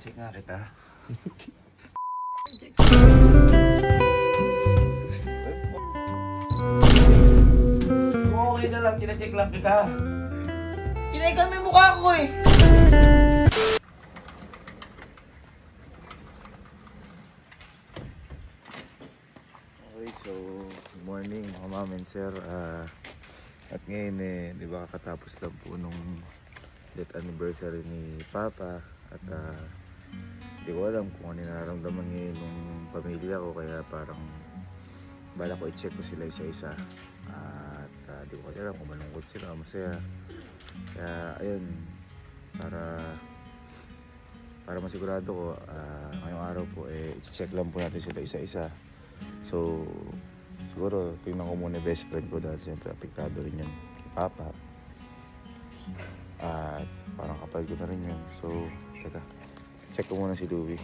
Check nga kita. Okay na lang, check lang kita. Chinekan mo yung mukha ko eh. Okay, so good morning mga ma'am and sir. At ngayon di ba kakatapos lang po nung death anniversary ni Papa. At hindi ko alam kung ano nararamdaman ngayon ng pamilya ko, kaya parang bala ko i-check ko sila isa-isa. At hindi ko kasi alam kung malungkot sila o masaya. Kaya ayun, para masigurado ko, ngayong araw po i-check lang po natin sila isa-isa. So siguro tingnan ko muna best friend ko dahil siyempre apektado rin yan kay Papa. At parang kapal ko na rin yun. So teka, check ko muna si Louie.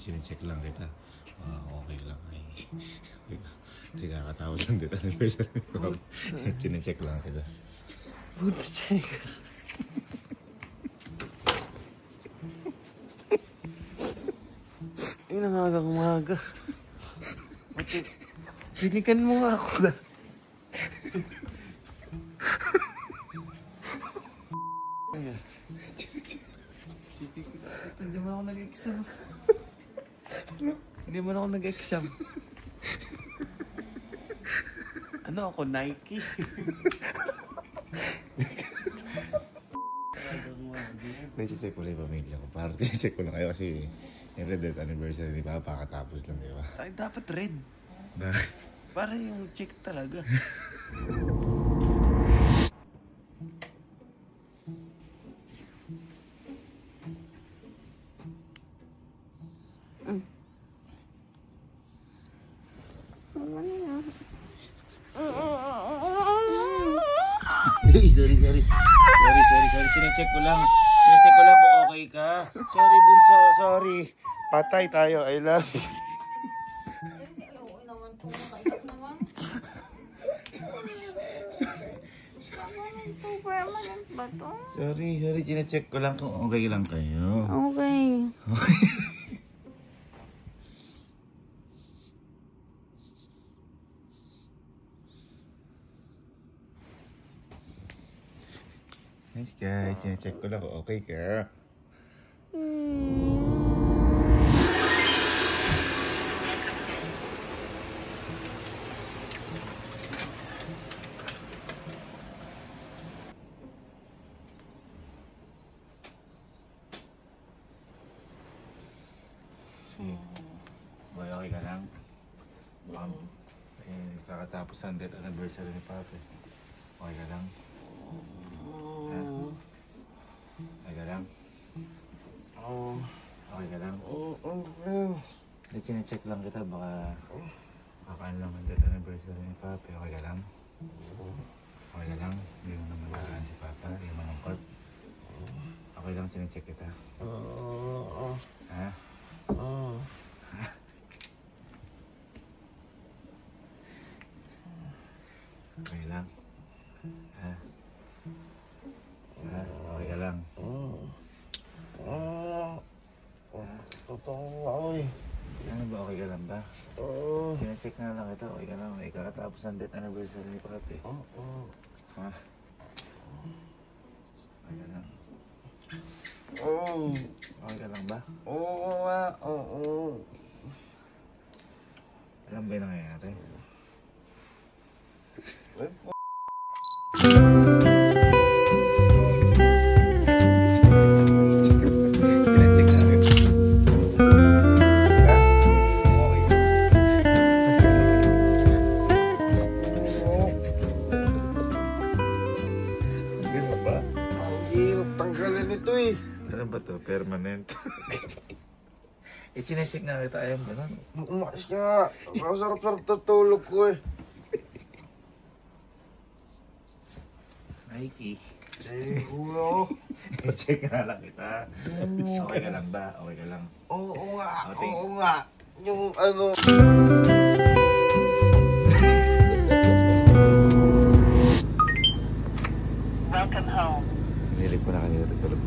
Sinecheck lang kita. Okay lang ay. Hindi kakatapos lang dito anniversary ko. Sinecheck lang kita. Good check. Ay, nangagang-maga. Sinikan mo nga ako ba? Hindi mo ako nag-exam. Hindi mo ako nag-exam. Ano ako, Nike? Check ko lang yung pamilya ko. Parang check ko lang kayo kasi yung death anniversary ni Papa katapos lang, di ba? Ay, dapat red. Para yung check talaga. Sorry. Sinecheck ko lang. Sinecheck ko lang kung okay ka. Sorry, bunso. Sorry. Patay tayo. I love you. Sorry. Sinecheck ko lang kung okay lang kayo. Okay. Nice guy. Sinecheck ko lang kung okay ka. Boy, okay ka lang? Kakatapos ang death anniversary ni Papa. Okay ka lang? Okay ka lang? Okay ka lang? Hindi, chinecheck lang kita. Baka kakaan lang ang death anniversary ni Papa. Okay ka lang? Okay ka lang? Hindi mo naman lalaan si Papa. Hindi mo malungkot. Okay lang, chinecheck kita. Ha? Okay lang? Ha? Okay ka lang? Totoo ako eh. Ano ba, okay ka lang ba? Sinecheck na lang ito, okay ka lang. May kakatapos ang death anniversary ni Papa. Ha? Okay ka lang? Okay ka lang ba? Alam ba yung nangyayari? Ganun ba? Ang hirap tanggalin ito eh. Ano ba to? Permanent? Chinecheck nga kita, ayaw mo ganun. Umakas ka. Ang sarap-sarap tutulog ko eh. Nike. Eh, kuya. I-check nga lang kita. Okay ka lang ba? Okay ka lang. Oo nga, Okay. oo nga. Yung ano... Welcome home. Sinilip ko na kanina tutulog.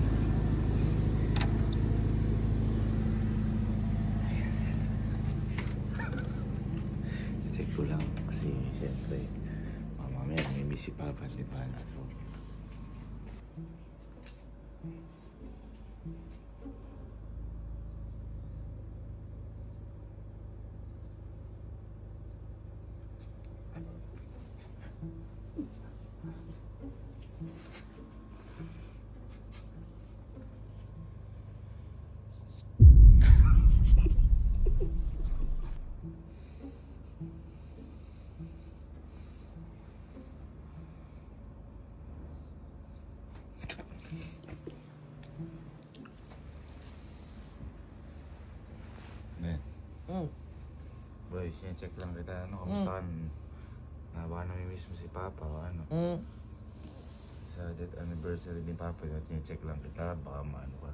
I-check ko lang kasi siyempre mamaya namimiss si Papa, di ba? So, boy, sinecheck lang kita. Ano, kamusta ka? Baka namimiss mo si Papa o ano? Sa death anniversary ni Papa, sinecheck lang kita. Baka maano ka.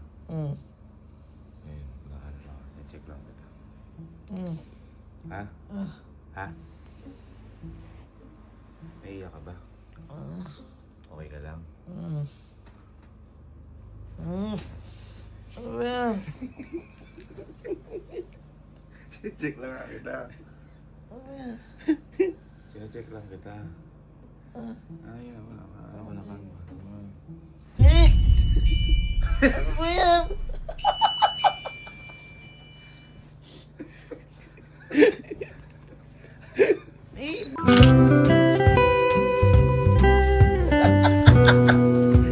Ayun, ano lang. Sinecheck lang kita. Ha? Ha? Naiiyak ka ba? Okay ka lang? Ano ba yan? Sinecheck lang kita. Ano ba yan? Sinecheck lang kita. Ayun, wala ka. Eh! Ano ba yan? Eh!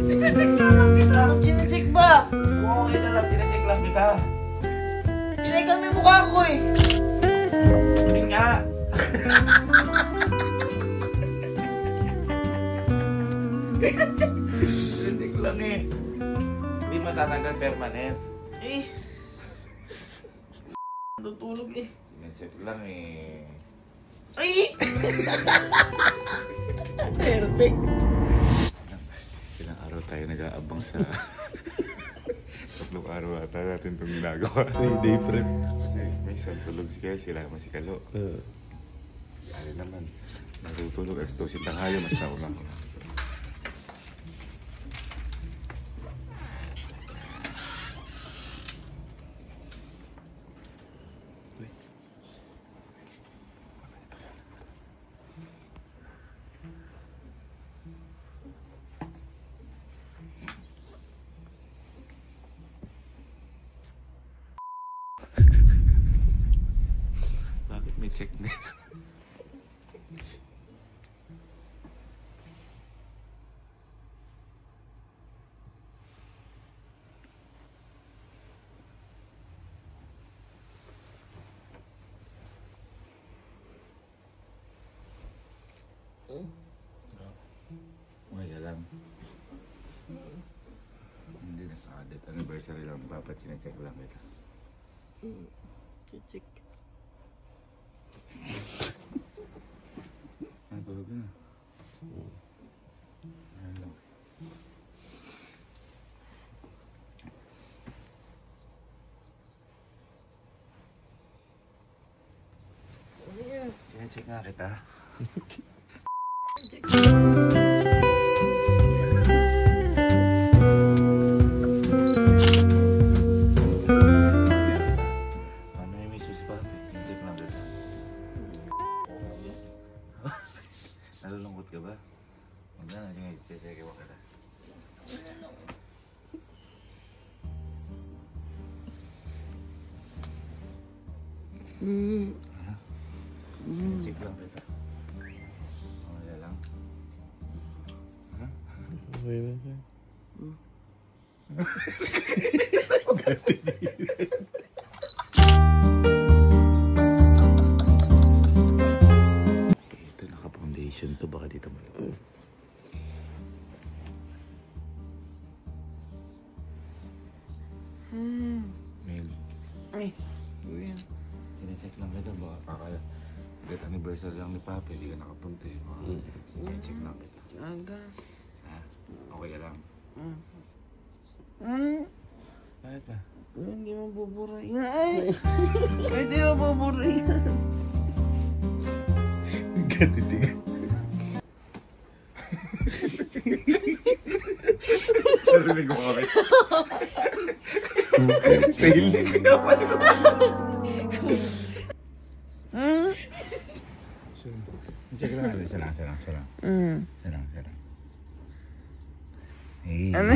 Sinecheck lang kita. Kine-check ba? Okay na lang, sinecheck lang kita. Kinigan mo yung mukha ko eh! Hindi nga. Sinecheck lang eh. Hindi matatanggal permanent. Eh! Tutulog eh. Sinecheck lang eh. Ay! Perfect! Ilang araw tayo nag-aabang sa... Tatlong araw ata natin itong ginagawa. 3-day prep. Kasi minsan tulog si Kelsey, sila si Kalo. Ay naman, natutulog. Alas 12 tanghali, mas nauna ko. Bakit may check na? Okay ka lang. Hindi na sa death anniversary lang. Dapat sinecheck lang kita. Check. Ano, tulog na? Ayan lang. Sinecheck nga kita. Ano yung may susi pa? Sinecheck lang kita. Nalulungkot ka ba? Huwag na, sinecheck mo kita. Sinecheck lang kita. Okay lang. Ha? Ito naka-foundation to, baka dito maluto. Mail. Ay. Uyan. Sinecheck lang kita. Baka death anniversary lang ni Papa. Hindi ka nakapunta eh. Sinecheck lang kita. Aga. Ha? Okay ka lang. Bakit ba? Hindi mo bubura yan. Ay! Hindi mo bubura yan. Gatitig. Sarinig mo kami. Fail. Kaya pala ko. Check lang natin. Isa lang. Hey. Ano?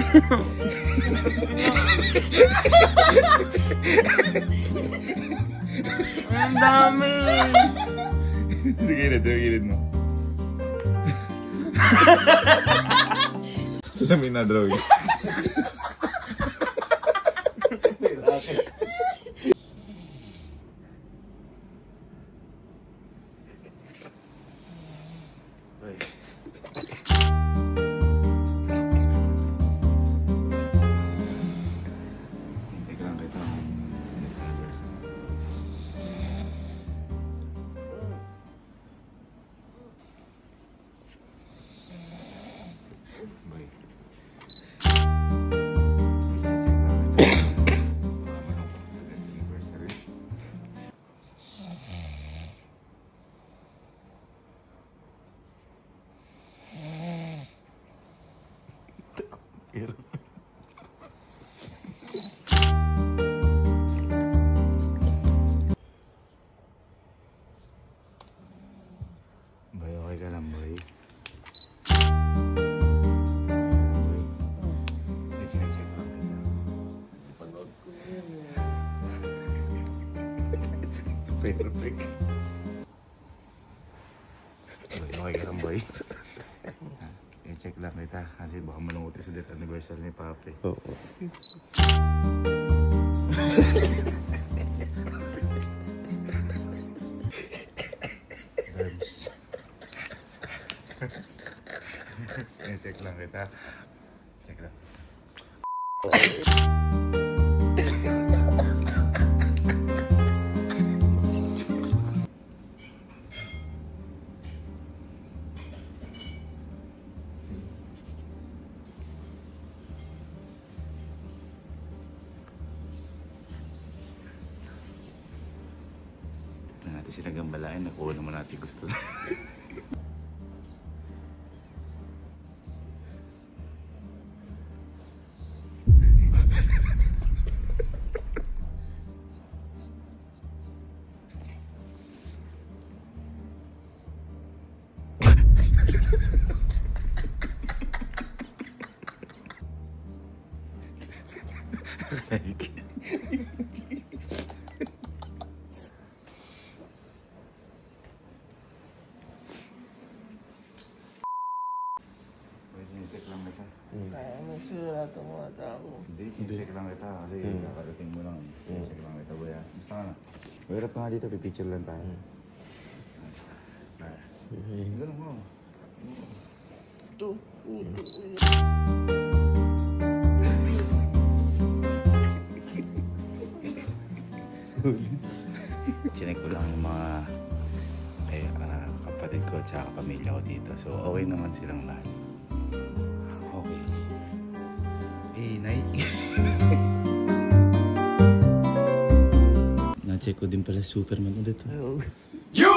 Ang dami. Sige mo. Ito sa may na-drawing. Boy, okay ka lang, boy. Check lang kita. Panood ko yun. Perfect. Boy, okay ka lang, boy. I-check lang kita kasi baka malungkot sa death anniversary ni Papi. Oo. Check lang kita. Check lang. Natin sila gambalain, nakuha naman natin gusto. Like. Check lang kita. Kaya mo sila ito mga tao. Hindi, check lang kita kasi kakarating mo lang. Check lang kita, boy. Basta ka na. Mahirap ka nga dito, pipicture lang tayo. Ganun mo. Ito. Chinek ko lang yung mga kapatid ko at pamilya ko dito. So, okay naman silang lahat. Okay. Hey, Nay. Na-check ko din pala Superman ulit. Yo!